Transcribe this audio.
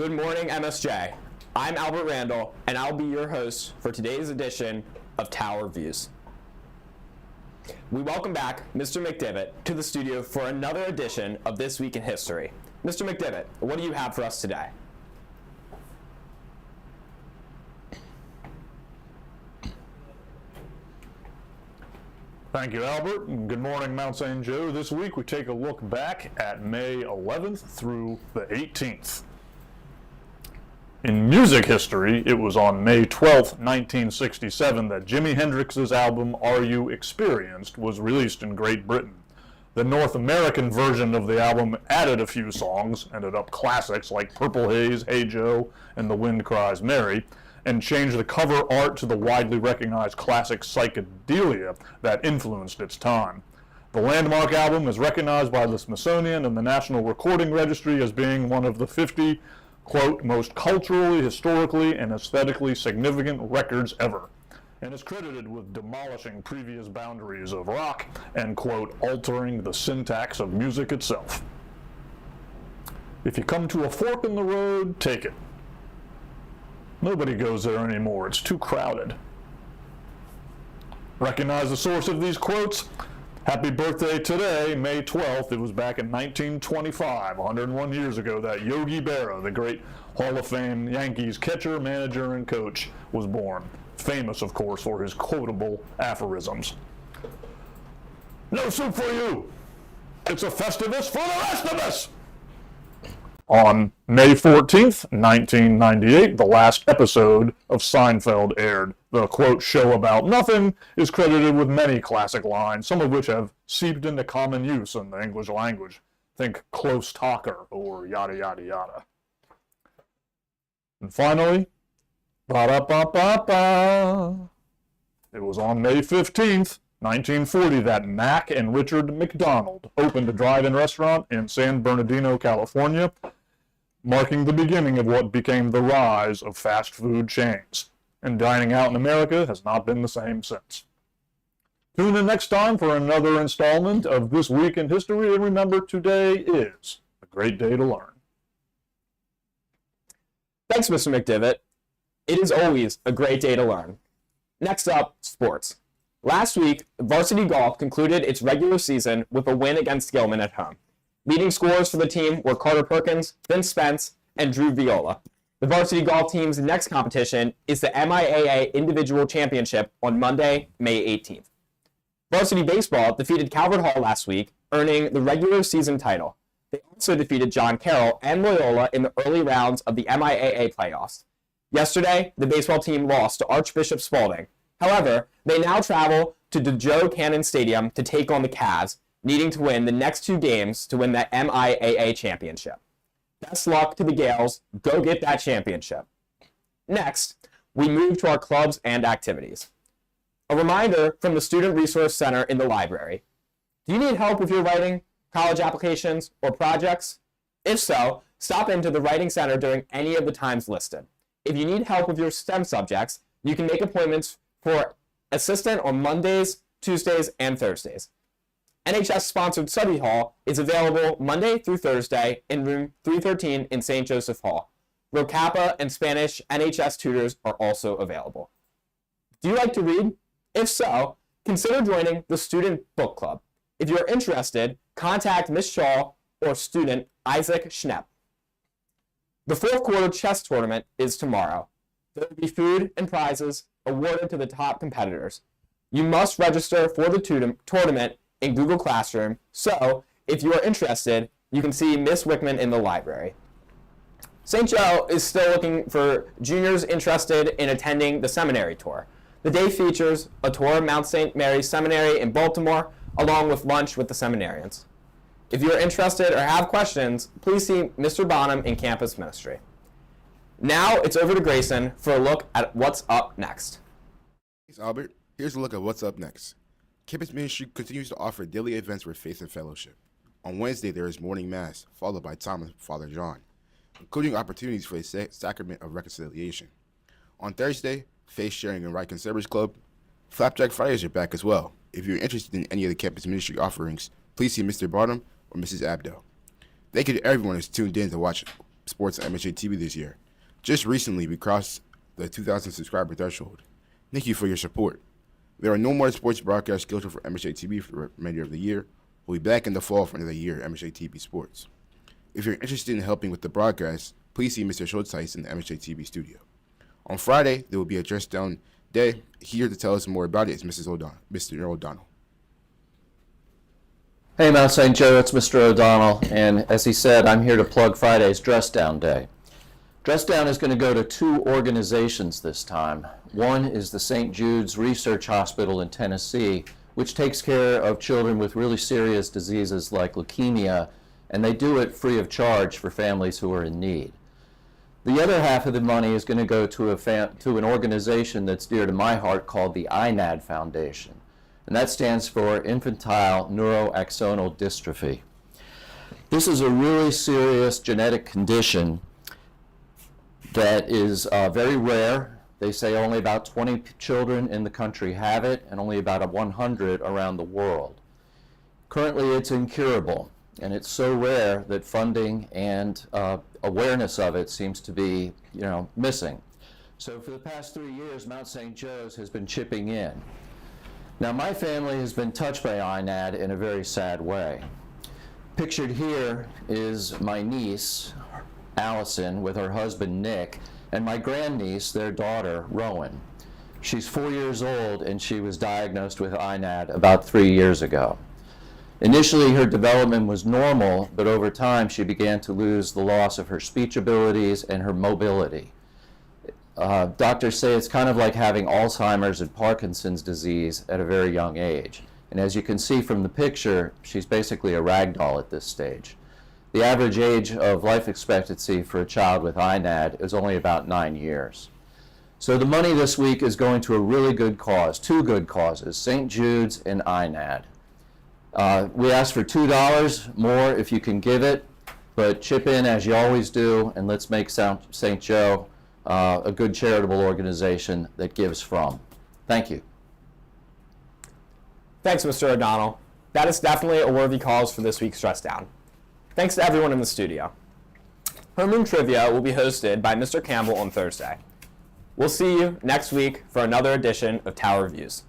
Good morning, MSJ. I'm Albert Randall, and I'll be your host for today's edition of Tower Views. We welcome back Mr. McDivitt to the studio for another edition of This Week in History. Mr. McDivitt, what do you have for us today? Thank you, Albert, and good morning, Mount St. Joe. This week we take a look back at May 11th through the 18th. In music history, it was on May 12th, 1967 that Jimi Hendrix's album Are You Experienced was released in Great Britain. The North American version of the album added a few songs, ended up classics like Purple Haze, Hey Joe, and The Wind Cries Mary, and changed the cover art to the widely recognized classic Psychedelia that influenced its time. The landmark album is recognized by the Smithsonian and the National Recording Registry as being one of the 50, quote, most culturally, historically, and aesthetically significant records ever, and is credited with demolishing previous boundaries of rock and, quote, altering the syntax of music itself. If you come to a fork in the road, take it. Nobody goes there anymore. It's too crowded. Recognize the source of these quotes? Happy birthday today, May 12th. It was back in 1925, 101 years ago, that Yogi Berra, the great Hall of Fame Yankees catcher, manager, and coach, was born. Famous, of course, for his quotable aphorisms. No soup for you. It's a Festivus for the rest of us. On May 14th, 1998, the last episode of Seinfeld aired. The, quote, show about nothing is credited with many classic lines, some of which have seeped into common use in the English language. Think close talker or yada yada yada. And finally, ba-da-ba-ba-ba. It was on May 15th, 1940, that Mac and Richard McDonald opened a drive-in restaurant in San Bernardino, California, marking the beginning of what became the rise of fast food chains. And dining out in America has not been the same since. Tune in next time for another installment of This Week in History, and remember, today is a great day to learn. Thanks, Mr. McDivitt. It is always a great day to learn. Next up, sports. Last week, varsity golf concluded its regular season with a win against Gilman at home. Leading scorers for the team were Carter Perkins, Vince Spence, and Drew Viola. The varsity golf team's next competition is the MIAA Individual Championship on Monday, May 18th. Varsity baseball defeated Calvert Hall last week, earning the regular season title. They also defeated John Carroll and Loyola in the early rounds of the MIAA playoffs. Yesterday, the baseball team lost to Archbishop Spalding. However, they now travel to the Joe Cannon Stadium to take on the Cavs, needing to win the next two games to win the MIAA championship. Best luck to the Gales. Go get that championship. Next, we move to our clubs and activities. A reminder from the Student Resource Center in the library. Do you need help with your writing, college applications, or projects? If so, stop into the Writing Center during any of the times listed. If you need help with your STEM subjects, you can make appointments for assistant on Mondays, Tuesdays, and Thursdays. NHS-sponsored study hall is available Monday through Thursday in room 313 in St. Joseph Hall. Rho Kappa and Spanish NHS tutors are also available. Do you like to read? If so, consider joining the Student Book Club. If you're interested, contact Ms. Shaw or student Isaac Schnepp. The fourth quarter chess tournament is tomorrow. There will be food and prizes awarded to the top competitors. You must register for the tournament in Google Classroom, so if you are interested, you can see Miss Wickman in the library. St. Joe is still looking for juniors interested in attending the seminary tour. The day features a tour of Mount St. Mary's Seminary in Baltimore, along with lunch with the seminarians. If you are interested or have questions, please see Mr. Bonham in campus ministry. Now it's over to Grayson for a look at what's up next. Thanks, Albert. Here's a look at what's up next. Campus ministry continues to offer daily events for faith and fellowship. On Wednesday, there is morning mass, followed by time with Father John, including opportunities for the sacrament of reconciliation. On Thursday, faith sharing and Right Conservatives Club. Flapjack Fridays are back as well. If you're interested in any of the campus ministry offerings, please see Mr. Bonham or Mrs. Abdo. Thank you to everyone who's tuned in to watch sports on MHA TV this year. Just recently, we crossed the 2,000 subscriber threshold. Thank you for your support. There are no more sports broadcasts scheduled for MHA TV for the remainder of the year. We'll be back in the fall for another year of MHA TV Sports. If you're interested in helping with the broadcast, please see Mr. Schultz in the MHA TV studio. On Friday, there will be a dress down day. Here to tell us more about it is Mr. O'Donnell. Hey, Mount St. Joe, it's Mr. O'Donnell, and as he said, I'm here to plug Friday's Dress Down Day. Dress Down is going to go to 2 organizations this time. One is the St. Jude's Research Hospital in Tennessee, which takes care of children with really serious diseases like leukemia, and they do it free of charge for families who are in need. The other half of the money is going to go to an organization that's dear to my heart called the INAD Foundation, and that stands for Infantile Neuroaxonal Dystrophy. This is a really serious genetic condition that is very rare. They say only about 20 children in the country have it, and only about 100 around the world. Currently, it's incurable, and it's so rare that funding and awareness of it seems to be, missing. So for the past 3 years, Mount St. Joe's has been chipping in. Now, my family has been touched by INAD in a very sad way. Pictured here is my niece, Allison, with her husband, Nick, and my grandniece, their daughter, Rowan. She's 4 years old, and she was diagnosed with INAD about 3 years ago. Initially, her development was normal, but over time, she began to lose the loss of her speech abilities and her mobility. Doctors say it's kind of like having Alzheimer's and Parkinson's disease at a very young age. And as you can see from the picture, she's basically a rag doll at this stage. The average age of life expectancy for a child with INAD is only about 9 years. So the money this week is going to a really good cause, 2 good causes, St. Jude's and INAD. We ask for $2 more if you can give it, but chip in as you always do, and let's make St. Joe a good charitable organization that gives from. Thank you. Thanks, Mr. O'Donnell. That is definitely a worthy cause for this week's Dress Down. Thanks to everyone in the studio. Homeroom Trivia will be hosted by Mr. Campbell on Thursday. We'll see you next week for another edition of Tower Reviews.